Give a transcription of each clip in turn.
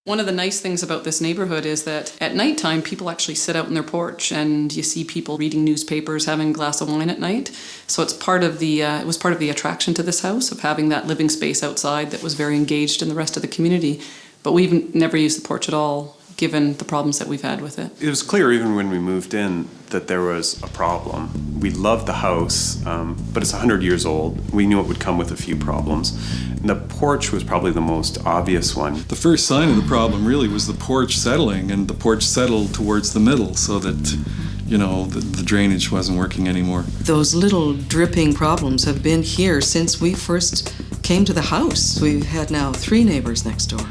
One of the nice things about this neighborhood is that at nighttime, people actually sit out on their porch and you see people reading newspapers, having a glass of wine at night. So it's part of the, it was part of the attraction to this house, of having that living space outside that was very engaged in the rest of the community. But we've never used the porch at all, given the problems that we've had with it. It was clear even when we moved in that there was a problem. We loved the house, but it's 100 years old. We knew it would come with a few problems. And the porch was probably the most obvious one. The first sign of the problem really was the porch settling, and the porch settled towards the middle so that, you know, the drainage wasn't working anymore. Those little dripping problems have been here since we first came to the house. We've had now 3 neighbors next door.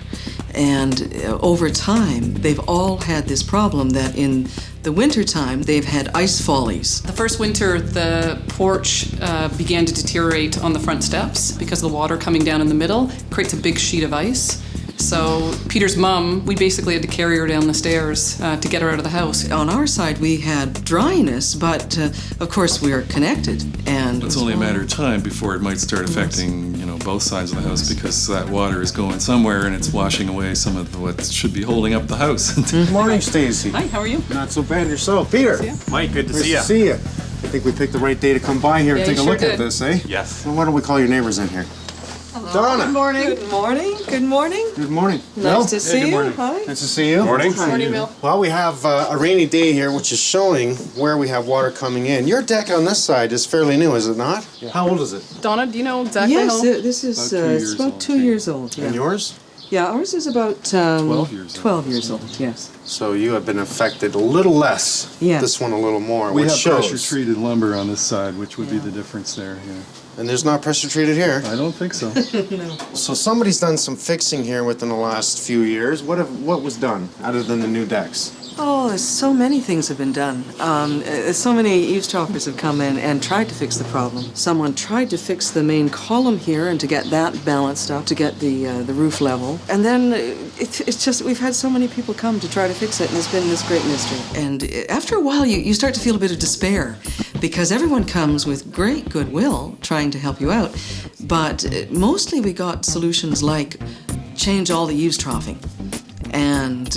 And over time, they've all had this problem that in the wintertime, they've had ice follies. The first winter, the porch began to deteriorate on the front steps because the water coming down in the middle creates a big sheet of ice. So Peter's mom, we basically had to carry her down the stairs to get her out of the house. On our side, we had dryness, but of course we are connected. And it's only a matter of time before it might start affecting, you know, both sides of the house, because that water is going somewhere and it's washing away some of what should be holding up the house. Good morning, Stacy. Hi, how are you? Not so bad yourself. Peter. Mike, good to Nice see you. to see you. I think we picked the right day to come by here and Yeah, take you a sure look at did. this, eh? Yes. Well, why don't we call your neighbors in here? Donna. Good morning. Good morning. Good morning. Good morning. Nice to see good you. morning. Hi. Nice to see you. Morning. Morning, Bill. Well, we have a rainy day here, which is showing where we have water coming in. Your deck on this side is fairly new, is it not? Yeah. How old is it? Donna, do you know exactly Yes, how? this is About 2 years it's about old, 2 years old. Yeah. And yours? Yeah, ours is about 12 years old. 12 years old. Yes. So you have been affected a little less. Yes. This one a little more, We which have shows. pressure-treated lumber on this side, which would be the difference there, yeah. And there's not pressure treated here. I don't think so. So somebody's done some fixing here within the last few years. What was done other than the new decks? Oh, so many things have been done. So many eavesdroppers have come in and tried to fix the problem. Someone tried to fix the main column here and to get that balanced up, to get the roof level. And then it's just, we've had so many people come to try to fix it, and it's been this great mystery. And after a while, you start to feel a bit of despair, because everyone comes with great goodwill trying to help you out. But mostly we got solutions like change all the eaves troughing. And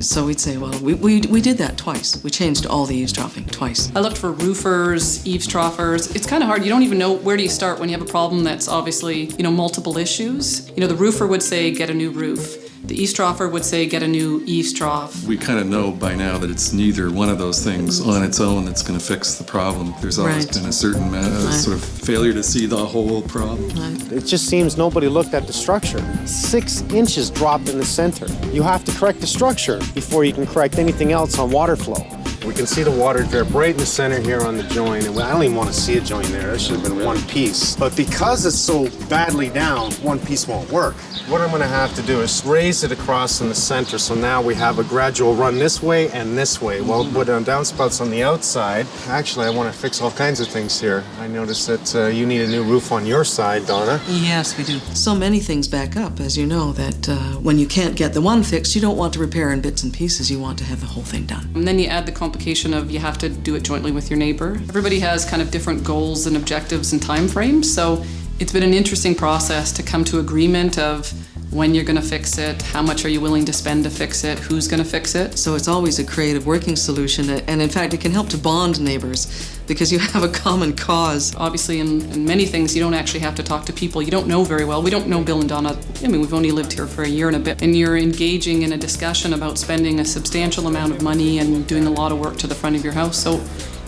so we'd say, well, we did that twice. We changed all the eaves troughing twice. I looked for roofers, eavesdroppers. It's kind of hard. You don't even know where do you start when you have a problem that's obviously, you know, multiple issues. You know, the roofer would say, get a new roof. The eavesdropper would say, get a new eaves trough. We kind of know by now that it's neither one of those things on its own that's going to fix the problem. There's always Right. been a certain sort of failure to see the whole problem. It just seems nobody looked at the structure. 6 inches dropped in the center. You have to correct the structure before you can correct anything else on water flow. We can see the water drip right in the center here on the joint, and I don't even want to see a joint there. That should have been one piece. But because it's so badly down, one piece won't work. What I'm going to have to do is raise it across in the center, so now we have a gradual run this way and this way. Well, put down downspouts on the outside. Actually, I want to fix all kinds of things here. I noticed that you need a new roof on your side, Donna. Yes, we do. So many things back up, as you know, that when you can't get the one fixed, you don't want to repair in bits and pieces. You want to have the whole thing done. And then you add the complication of you have to do it jointly with your neighbor. Everybody has kind of different goals and objectives and time frames, so it's been an interesting process to come to agreement of when you're going to fix it, how much are you willing to spend to fix it, who's going to fix it. So it's always a creative working solution, and in fact, it can help to bond neighbors because you have a common cause. Obviously, in many things, you don't actually have to talk to people you don't know very well. We don't know Bill and Donna. I mean, we've only lived here for a year and a bit, and you're engaging in a discussion about spending a substantial amount of money and doing a lot of work to the front of your house. So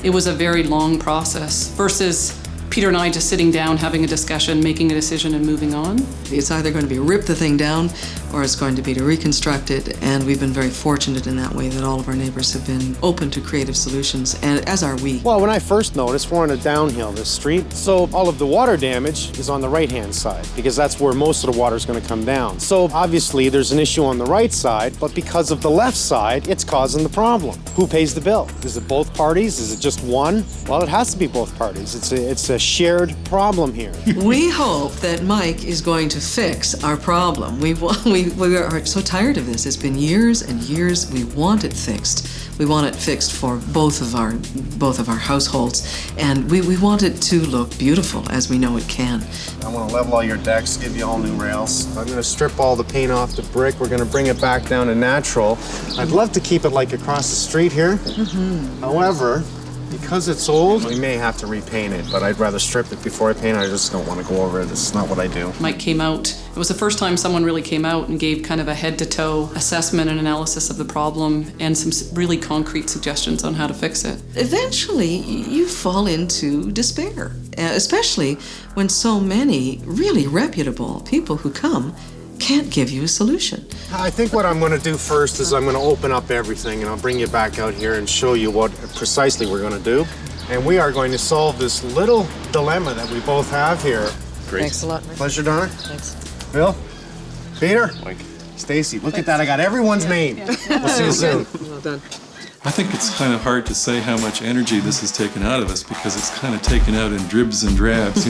it was a very long process versus Peter and I just sitting down, having a discussion, making a decision, and moving on. It's either going to be rip the thing down or it's going to be to reconstruct it, and we've been very fortunate in that way that all of our neighbors have been open to creative solutions, and as are we. Well, when I first noticed, we're on a downhill, this street, so all of the water damage is on the right-hand side, because that's where most of the water is going to come down. So obviously there's an issue on the right side, but because of the left side, it's causing the problem. Who pays the bill? Is it both parties? Is it just one? Well, it has to be both parties. It's a shared problem here. We hope that Mike is going to fix our problem. We are so tired of this. It's been years and years. We want it fixed. We want it fixed for both of our households, and we want it to look beautiful, as we know it can. I want to level all your decks, give you all new rails. I'm going to strip all the paint off the brick. We're going to bring it back down to natural. I'd love to keep it like across the street here. However, because it's old, we may have to repaint it, but I'd rather strip it before I paint it. I just don't want to go over it. This is not what I do. Mike came out. It was the first time someone really came out and gave kind of a head-to-toe assessment and analysis of the problem and some really concrete suggestions on how to fix it. Eventually, you fall into despair, especially when so many really reputable people who come can't give you a solution. I think what I'm going to do first is I'm going to open up everything, and I'll bring you back out here and show you what precisely we're going to do. And we are going to solve this little dilemma that we both have here. Great. Thanks a lot, Mike. Pleasure, Donna. Thanks. Bill? Peter? Mike. Stacy, look at that. I got everyone's name. We'll see you soon. Well done. I think it's kind of hard to say how much energy this has taken out of us because it's kind of taken out in dribs and drabs,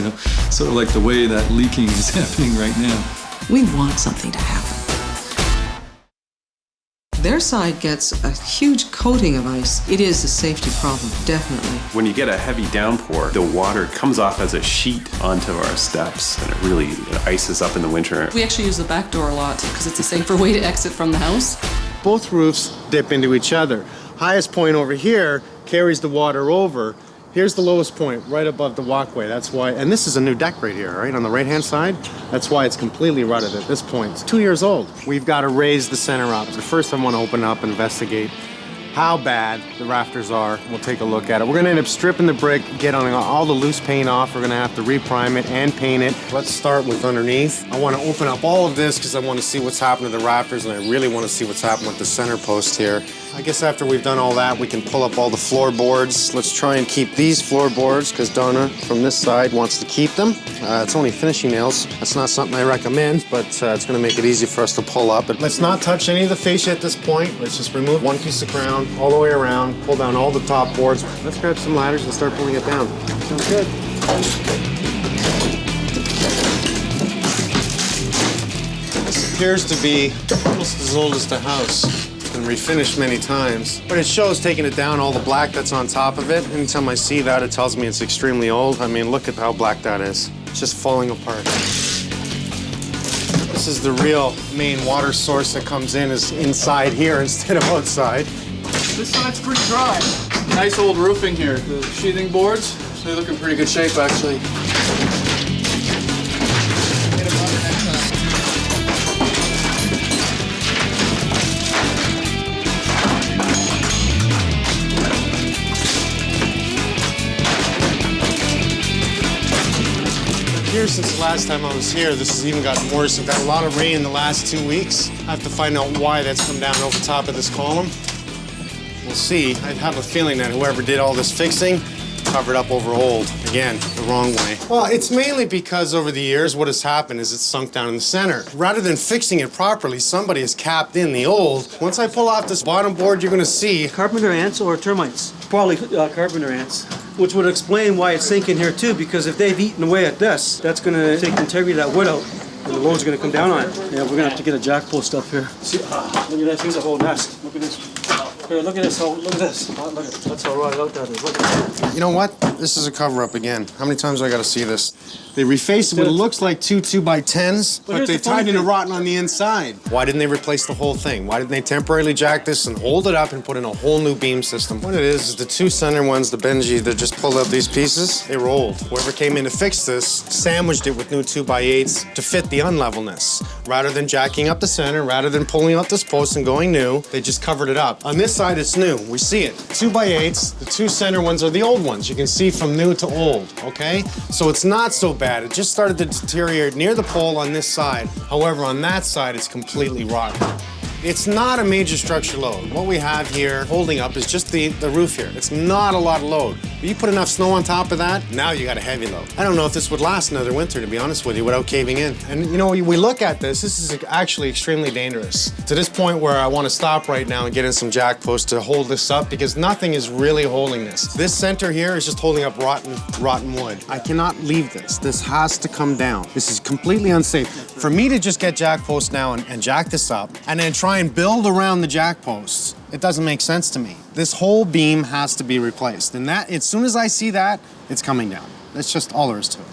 sort of like the way that leaking is happening right now. We want something to happen. Their side gets a huge coating of ice. It is a safety problem, definitely. When you get a heavy downpour, the water comes off as a sheet onto our steps, and it ices up in the winter. We actually use the back door a lot because it's a safer way to exit from the house. Both roofs dip into each other. Highest point over here carries the water over. Here's the lowest point, right above the walkway. That's why, and this is a new deck right here, right, on the right-hand side. That's why it's completely rutted at this point. It's 2 years old. We've got to raise the center up. So first I want to open up and investigate how bad the rafters are. We'll take a look at it. We're going to end up stripping the brick, get on all the loose paint off. We're going to have to reprime it and paint it. Let's start with underneath. I want to open up all of this because I want to see what's happened to the rafters, and I really want to see what's happened with the center post here. I guess after we've done all that, we can pull up all the floorboards. Let's try and keep these floorboards because Donna from this side wants to keep them. It's only finishing nails. That's not something I recommend, but it's going to make it easy for us to pull up. But let's not touch any of the fascia at this point. Let's just remove one piece of crown all the way around, pull down all the top boards. Let's grab some ladders and start pulling it down. Sounds good. This appears to be almost as old as the house. It's been refinished many times, but it shows taking it down, all the black that's on top of it. Anytime I see that, it tells me it's extremely old. I mean, look at how black that is. It's just falling apart. This is the real main water source that comes in is inside here instead of outside. This side's pretty dry. Nice old roofing here. The sheathing boards, they look in pretty good shape actually. Get 'em under next time. Here since the last time I was here, this has even gotten worse. We've had a lot of rain in the last 2 weeks. I have to find out why that's come down over top of this column. We'll see. I have a feeling that whoever did all this fixing covered up over old. Again, the wrong way. Well, it's mainly because over the years, what has happened is it's sunk down in the center. Rather than fixing it properly, somebody has capped in the old. Once I pull off this bottom board, you're gonna see. Carpenter ants or termites? Probably carpenter ants, which would explain why it's sinking here too, because if they've eaten away at this, that's gonna take the integrity of that wood out, and the road's gonna come down on it. Yeah, we're gonna have to get a jack post up here. See, look at that, thing's a whole nest. Look at this. Here, look at this, look at this. Look at, that's how rotted out that is. Look at that. You know what? This is a cover-up again. How many times do I gotta see this? They refaced it with what looks like two 2x10s, but here's they the funny tied in a thing. rotten on the inside. Why didn't they replace the whole thing? Why didn't they temporarily jack this and hold it up and put in a whole new beam system? What it is the two center ones, the Benji, that just pulled out these pieces, they were old. Whoever came in to fix this sandwiched it with new 2x8s to fit the unlevelness. Rather than jacking up the center, rather than pulling out this post and going new, they just covered it up. On this side, it's new. We see it. 2x8s, the two center ones are the old ones. You can see from new to old, okay? So it's not so bad. It just started to deteriorate near the pole on this side. However, on that side, it's completely rotten. It's not a major structure load. What we have here holding up is just the roof here. It's not a lot of load. But you put enough snow on top of that, now you got a heavy load. I don't know if this would last another winter, to be honest with you, without caving in. And you know, we look at this is actually extremely dangerous. To this point where I want to stop right now and get in some jack posts to hold this up because nothing is really holding this. This center here is just holding up rotten wood. I cannot leave this. This has to come down. This is completely unsafe. For me to just get jack posts now and jack this up and then try and build around the jack posts It doesn't make sense to me. This whole beam has to be replaced. And that, as soon as I see that, it's coming down. That's just all there is to it.